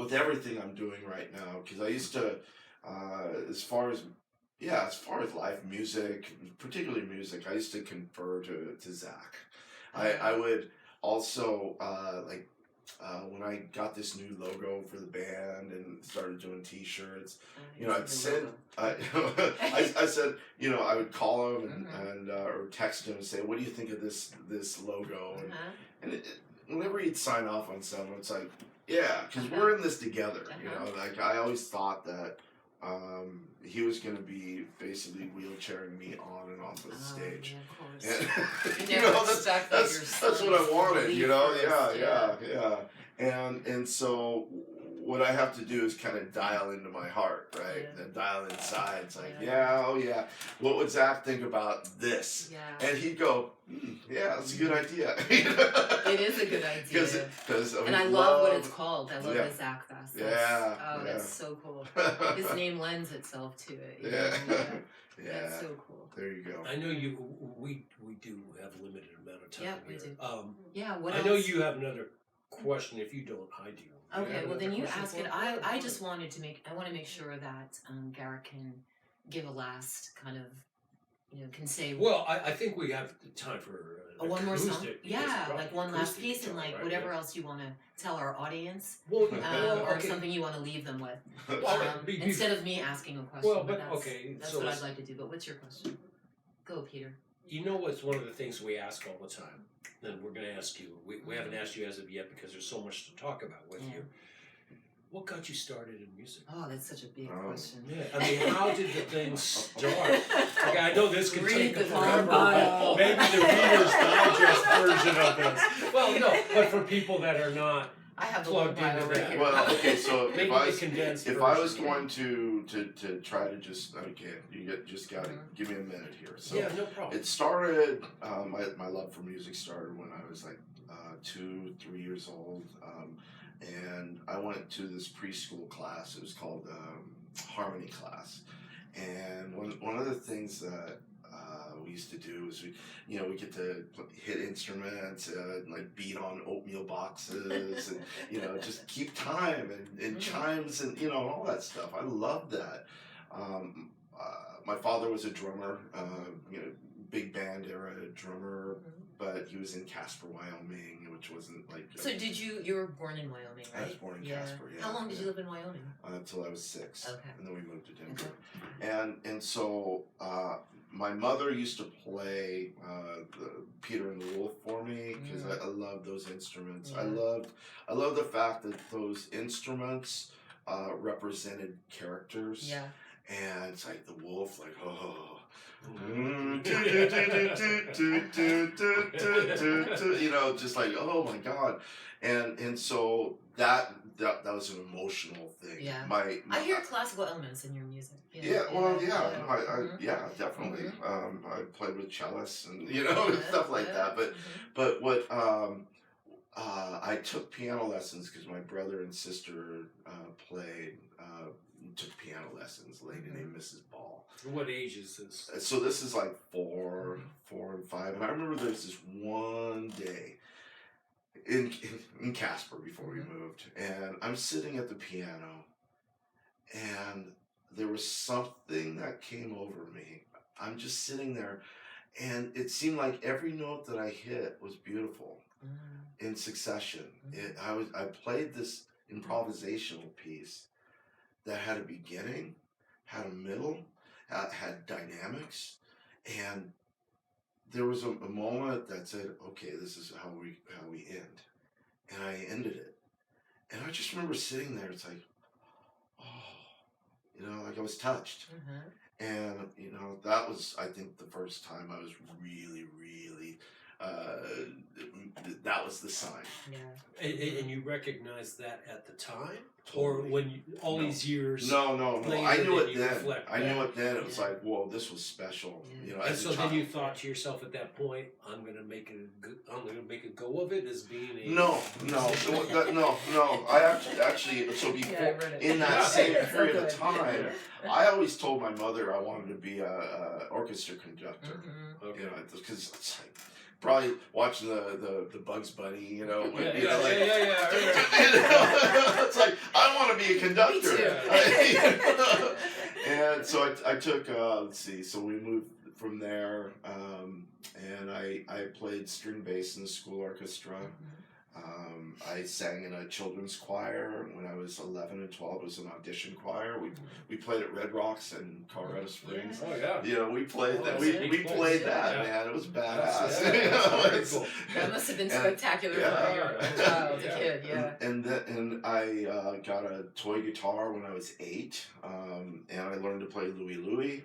with everything I'm doing right now, because I used to, as far as as far as live music, particularly music, I used to confer to Zach. I would also when I got this new logo for the band and started doing T-shirts, I'd send I said I would call him and or text him and say, what do you think of this logo? And whenever he'd sign off on something, it's like, yeah, because we're in this together. Like I always thought that he was going to be basically wheelchairing me on and off of the stage. Yeah, of course. And, that's what I wanted. Yeah. And so what I have to do is kind of dial into my heart, right? Yeah. And dial inside. It's like, what would Zach think about this? Yeah. And he'd go, yeah, that's a good idea. It is a good idea. And I love what it's called. I love the Zach Fest. That's so cool. His name lends itself to it. That's so cool. There you go. I know we do have a limited amount of time. Yeah, we do. What I else? know you have another question. If you don't, I do. Okay, well then you ask it. I just wanted to make sure that Garrick can give a last kind of, can say. Well, I think we have time for one more song. Yeah, like one last piece guitar, and like right? whatever else you want to tell our audience, well, or something you want to leave them with. Instead of me asking a question. Well, but that's what I'd like to do. But what's your question? Go, Peter. You know what's one of the things we ask all the time, and we're going to ask you. We haven't asked you as of yet because there's so much to talk about with you. What got you started in music? Oh, that's such a big question. Yeah, I mean, how did the thing start? Okay, I know this could take forever, bio. but maybe the Reader's Digest version of this. Well, no, but for people that are not I have plugged into that. Here. Well, okay, so maybe if I was going to try to just you just gotta give me a minute here. So yeah, no problem. it started. My love for music started when I was like 2-3 years old. And I went to this preschool class. It was called harmony class, and one of the things that we used to do is we get to hit instruments and like beat on oatmeal boxes and just keep time and chimes and all that stuff. I loved that. My father was a drummer. big band era drummer, but he was in Casper, Wyoming, which wasn't like. So you were born in Wyoming, right? I was born in Casper. Yeah. How long did you live in Wyoming? Until I was 6. Okay. And then we moved to Denver. And so my mother used to play Peter and the Wolf for me because I love those instruments. Yeah. I love the fact that those instruments represented characters. Yeah. And it's like the wolf, like, oh. You know, just like, oh my God. And so that was an emotional thing. Yeah. I hear classical elements in your music. Yeah, definitely. I played with cellists and stuff like that. But what I took piano lessons because my brother and sister took piano lessons. A lady named Mrs. Ball. What age is this? So this is like 4 and 5, and I remember there's this one day in Casper before we moved, and I'm sitting at the piano, and there was something that came over me. I'm just sitting there, and it seemed like every note that I hit was beautiful in succession. I played this improvisational piece that had a beginning, had a middle, had dynamics, and there was a moment that said, okay, this is how we end. And I ended it. And I just remember sitting there, it's like, oh, like I was touched. And, that was, I think, the first time I was really, really, that was the sign. Yeah. And you recognized that at the time? Totally. Or when you, all these years? No. I knew it then. I knew it then. It was like, whoa, this was special. And so then you thought to yourself at that point, I'm gonna make a go of it as being a No. I actually so before in that same period of time, I always told my mother I wanted to be a orchestra conductor. Because it's like probably watching the Bugs Bunny, it's like I want to be a conductor. And so I took let's see, so we moved from there, and I played string bass in the school orchestra. I sang in a children's choir when I was 11 and 12. It was an audition choir. We played at Red Rocks in Colorado Springs. Oh yeah. We played that. We played that, man. It was badass. Cool. That must have been spectacular for a child, a kid. Yeah. And I got a toy guitar when I was 8, and I learned to play Louie Louie.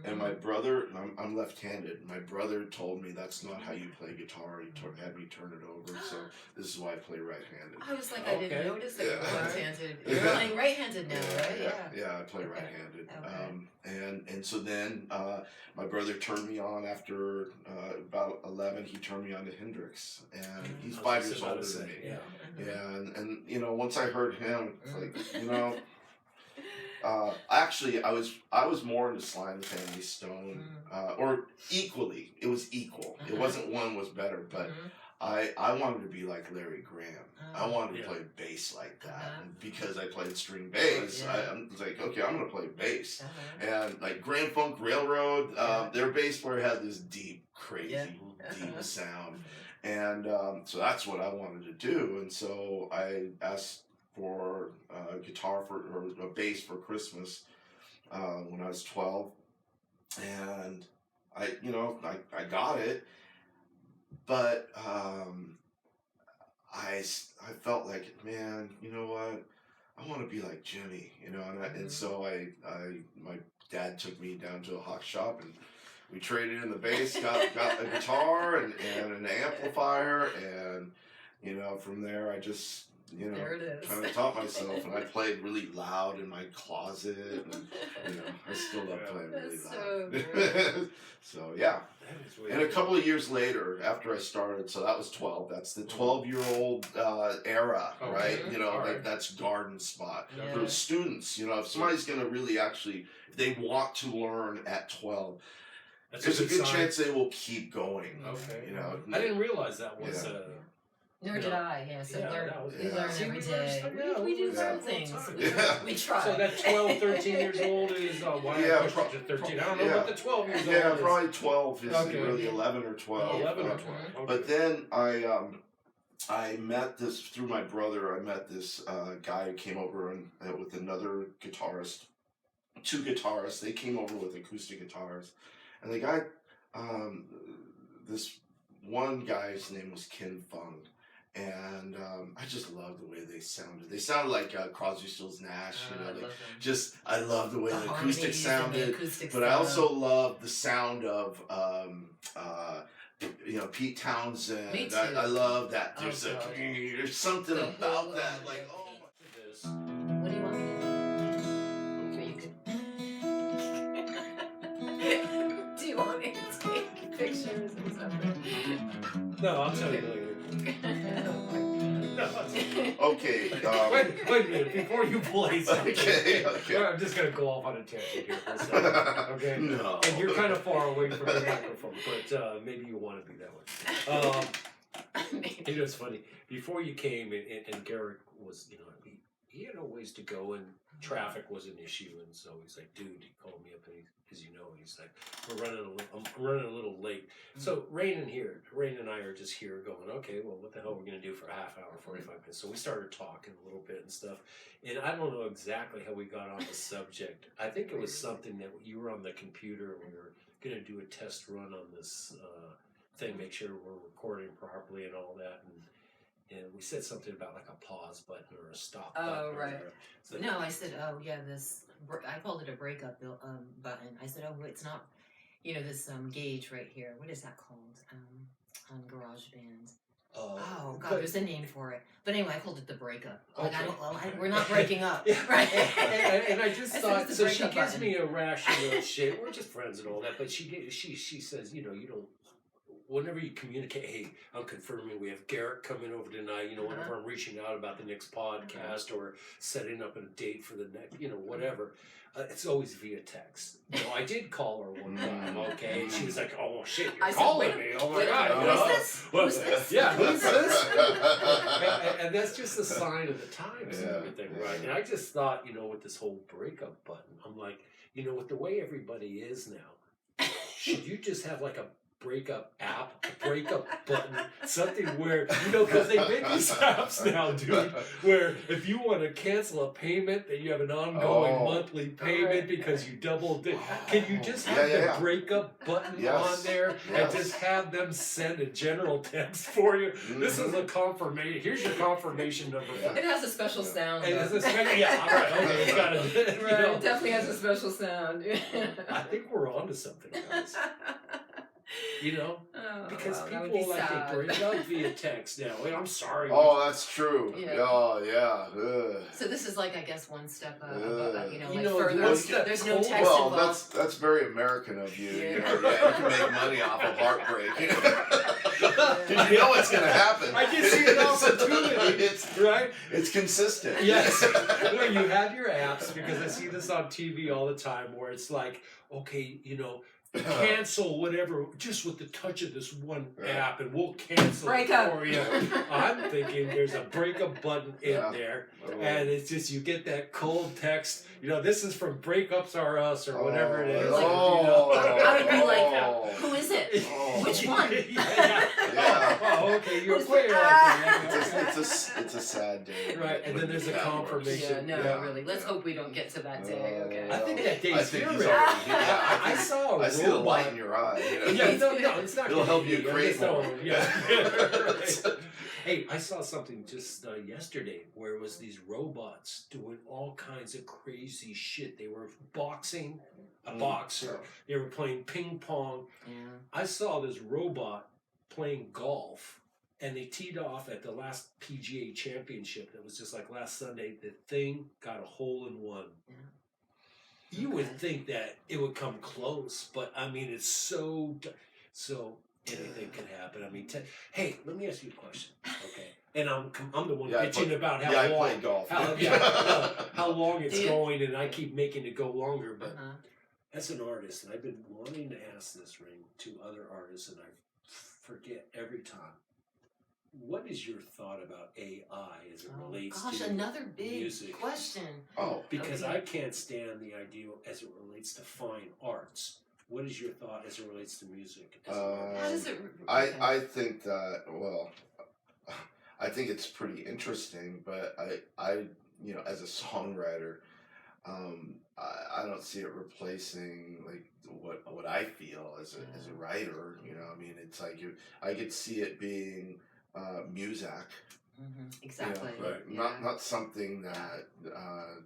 And my brother, I'm left-handed. My brother told me that's not how you play guitar. He had me turn it over, so this is why I play right-handed. I was like, I didn't notice that you were left-handed. You're playing right-handed now, right? Yeah, I play right-handed. And so then my brother turned me on after about 11. He turned me on to Hendrix, and he's 5 years older than me. And once I heard him, it's like actually, I was more into Sly and the Family Stone, or equally. It was equal. It wasn't one was better, but I wanted to be like Larry Graham. I wanted to play bass like that, and because I played string bass. I was like, okay, I'm gonna play bass, and like Grand Funk Railroad, their bass player had this deep, crazy, deep sound, and so that's what I wanted to do, and so I asked for a guitar or a bass for Christmas when I was 12, and I got it, but I felt like, man, you know what, I want to be like Jimmy, and so my dad took me down to a hawk shop, and we traded in the bass, got a guitar and an amplifier, and from there I just kind of taught myself, and I played really loud in my closet, and I still love playing really loud. So yeah, and a couple of years later, after I started, so that was 12. That's the 12-year-old era, right? Like that's garden spot for students. If somebody's gonna really actually, if they want to learn at 12. There's a good chance they will keep going. Okay. I didn't realize that was Nor you did know. I. Yeah. So Yeah, learn, that was- we learn See, every we learn day. stuff. Yeah, We do we learn learn things. all the time. Yeah. We try. So that 12, 13 years old is why Yeah, I pushed it to 13. I don't know yeah. what the 12 years Yeah, old is. probably 12 is Okay. really 11 or 12. 11 or um, 12. Okay. But then I met this through my brother. I met this guy who came over with another guitarist, two guitarists. They came over with acoustic guitars, and the guy, this one guy's name was Ken Fung, and I just loved the way they sounded. They sounded like Crosby, Stills, Nash. I love them. I love the way the acoustic harmonies and the sounded. acoustics But I sound. also love the sound of Pete Townsend. Me too. I love that. Oh, There's God. there's something The about whole, that. Like, oh my. This. What do you want me to do? Do you want me to take pictures and stuff? No, I'll tell you later. No, Okay. wait a minute, before you play something. Okay. I'm just going to go off on a tangent here for a second. Okay? No. And you're kind of far away from the microphone, but maybe you want to be that way. It's funny. Before you came, and Garrick was, he had a ways to go, and traffic was an issue, and so he's like, dude, he called me up, and he's like, I'm running a little late. So Raine and I are just here going, okay, well, what the hell are we going to do for a half hour, 45 minutes? So we started talking a little bit and stuff, and I don't know exactly how we got on the subject. I think it was something that you were on the computer, and we were going to do a test run on this thing, make sure we're recording properly and all that, and we said something about like a pause button or a stop button. Oh, right. So, No, I said, oh yeah, I called it a breakup button. I said, oh, it's not, this gauge right here. What is that called on GarageBand? Oh God, there's a name for it. But anyway, I called it the breakup. Like, Okay. we're not breaking up, Yeah. right? and I just I said thought, it's the so she breakup gives button. me a ration of shit. We're just friends and all that, but she says, you don't. Whenever you communicate, hey, I'm confirming we have Garrick coming over tonight, whenever I'm reaching out about the next podcast or setting up a date for the next, whatever, it's always via text. I did call her one time, okay, and she was like, oh, shit, you're calling me, oh my God. Who's this? Yeah, who's this? and that's just a sign of the times and everything, right? And I just thought, with this whole breakup button, I'm like, with the way everybody is now, should you just have like a breakup app, a breakup button, something where, because they make these apps now, dude, where if you want to cancel a payment, that you have an ongoing monthly payment because you doubled it. Can you just have the breakup button on there and just have them send a general text for you? This is a confirmation. Here's your confirmation number. It has a special sound. It has a special, all right, okay, it's got a, It definitely has a special sound. I think we're onto something, guys. Because wow, people sad. they break up via text now. Wait, I'm sorry. Oh, that's true. Yeah. Oh, yeah. Ugh. So this is like, I guess, one step above, You know, further. one step There's no over. text Well, involved. that's very American of you. Yeah. You can make money off of heartbreak. Because you know what's going to happen. I just see an opportunity. Right? It's consistent. Yes. Well, you have your apps, because I see this on TV all the time, where it's like, okay, cancel whatever just with the touch of this one app, and we'll cancel it for you. I'm thinking there's a breakup button in there, and it's just, you get that cold text, this is from Breakups Are Us or whatever it is. I would be like, who is it? Which one? Oh, okay, you're a player like that. It's a sad day. Right, and then there's a confirmation. Really. Let's hope we don't get to that day. Okay. I think that day's here. I saw I see the light in your eye. Yeah, no, it's not. It'll help you create more. Hey, I saw something just yesterday where it was these robots doing all kinds of crazy shit. They were boxing, a boxer. They were playing ping pong. Yeah. I saw this robot playing golf, and they teed off at the last PGA championship. That was just like last Sunday. The thing got a hole in one. Yeah. You would think that it would come close, but I mean, it's so anything can happen. I mean, hey, let me ask you a question, okay? And I'm the one bitching about how long. I play golf. How long it's going, and I keep making it go longer. But as an artist, and I've been wanting to ask this, Raine, to other artists, and I forget every time. what is your thought about AI as it relates Gosh, to another big music? question. Oh, Because Okay. I can't stand the idea as it relates to fine arts. What is your thought as it relates to music? As How does it? I think that, well, I think it's pretty interesting, but I you know, as a songwriter, I don't see it replacing like what I feel as a writer. You know, I mean, it's like I could see it being music. Exactly. You know, but not something that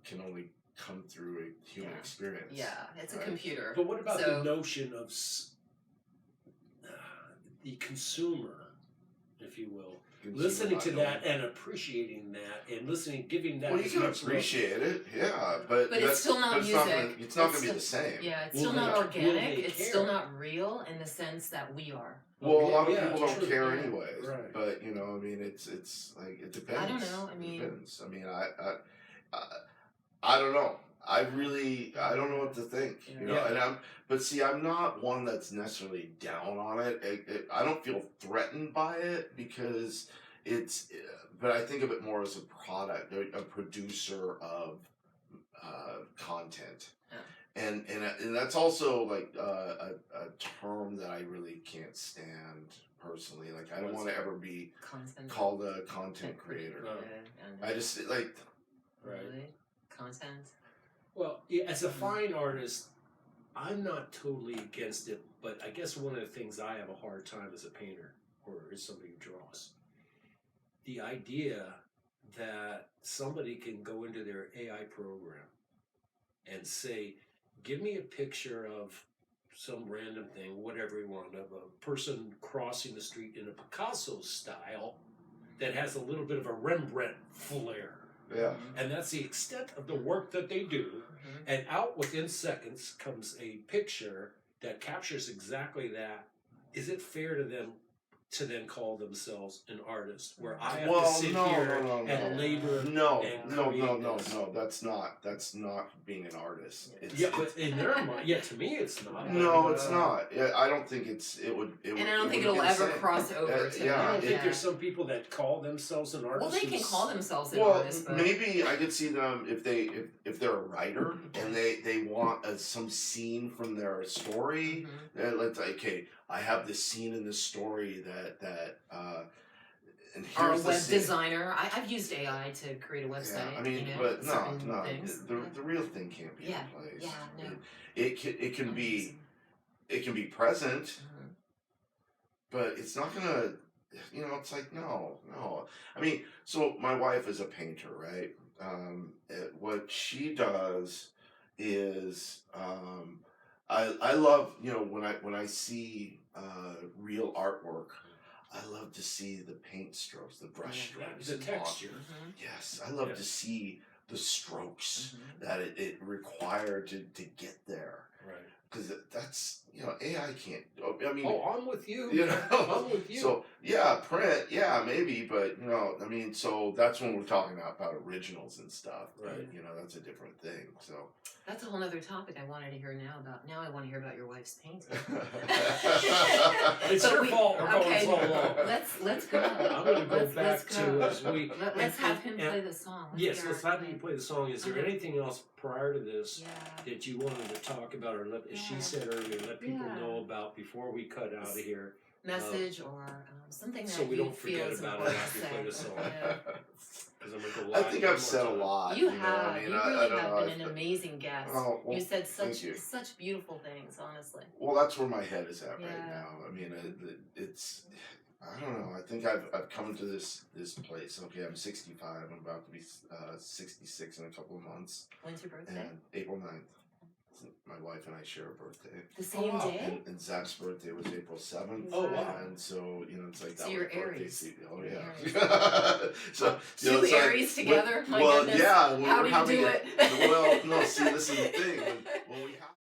can only come through a human experience. Yeah, it's a right? computer. But what about So- the notion of the consumer, if you will, listening to that and appreciating that and listening, giving that? Well, you can appreciate it, yeah, but it's still not music. It's not going to be the same. Yeah, it's Will still not they organic. It's care? still not real in the sense that we are. Well, a lot of Yeah, people don't true, care yeah. anyways. Right. But you know, I mean, it's like it depends. I don't know, I It mean- depends. I mean, I don't know. I don't know what to think. You know, Yeah. but see, I'm not one that's necessarily down on it. I don't feel threatened by it because it's. But I think of it more as a product, a producer of content. And that's also like a term that I really can't stand personally. Like I don't want to ever be Content. called a content creator. No. I just like Right. Really? Content. Well, yeah, as a fine artist, I'm not totally against it, but I guess one of the things I have a hard time as a painter or as somebody who draws, the idea that somebody can go into their AI program and say, give me a picture of some random thing, whatever you want, of a person crossing the street in a Picasso style that has a little bit of a Rembrandt flair. yeah. And that's the extent of the work that they do. And out within seconds comes a picture that captures exactly that. Is it fair to them to then call themselves an artist? Where I have to sit here and labor. No, and no, create no, no, this. no. That's not being an artist. It's, Yeah, but in their mind, yeah, to me it's not. no, it's not. Yeah, I don't think it would. And I don't think it'll ever cross over to. yeah, I don't think yeah. there's some people that call themselves an artist. Well, they can who's- call themselves an Well, artist, but maybe I could see them if they're a writer and they want some scene from their story. Let's okay, I have this scene in this story that and or a here's the web scene. designer. I've used AI to create a website. Yeah, I mean, you know, but certain no, things. the real thing can't be Yeah, replaced. yeah, no. It can be present, Mhm. but it's not gonna. You know, it's like no. I mean, so my wife is a painter, right? What she does is, I love, you know, when I see real artwork, I love to see the paint strokes, the brush strokes, the and texture. Yes, I love Yeah. to see the strokes Mhm. that it required to get there. Right. Because that's, you know, AI can't. I mean, Oh, I'm with you. you know, I'm with you. so yeah, print, yeah, maybe, but you know, I mean, so that's when we're talking about originals and stuff, Right. But, you know, that's a different thing. So That's a whole other topic I wanted to hear now about. Now I want to hear about your wife's painting. It's But your we- fault. We're going okay, so long. Let's go. I'm going to go Let's back go. to as we. Let's have him and- play the song. Yes, hear let's it. have him play the song. Is there Okay. anything else prior to this Yeah. that you wanted to talk about, or let, as she Yeah. said earlier, let people Yeah. know about before we cut out of here, Message or something that so we you don't feel forget is about it important after to we play the say. song. Yeah. because I'm going to go I live think one I've more said a time. lot. You know, have. I mean, You I really don't have know. been an amazing guest. Oh, well, you said thank you. such beautiful things, honestly. Well, that's where my head is at right Yeah. now. I mean, it's. I don't know. I think I've come to this place. Okay, I'm 65. I'm about to be 66 in a couple of months. When's your birthday? And April 9th. My wife and I share a birthday. The same wow. day? And Zach's birthday was April 7th. Oh, wow. And so, you know, it's like So that you're was birthday Aries. season. Oh, You're yeah. So, you know, Two it's like, Aries together? My well, goodness. yeah. when How we're do you having do a- it? Well, no, see, this is the thing. When we have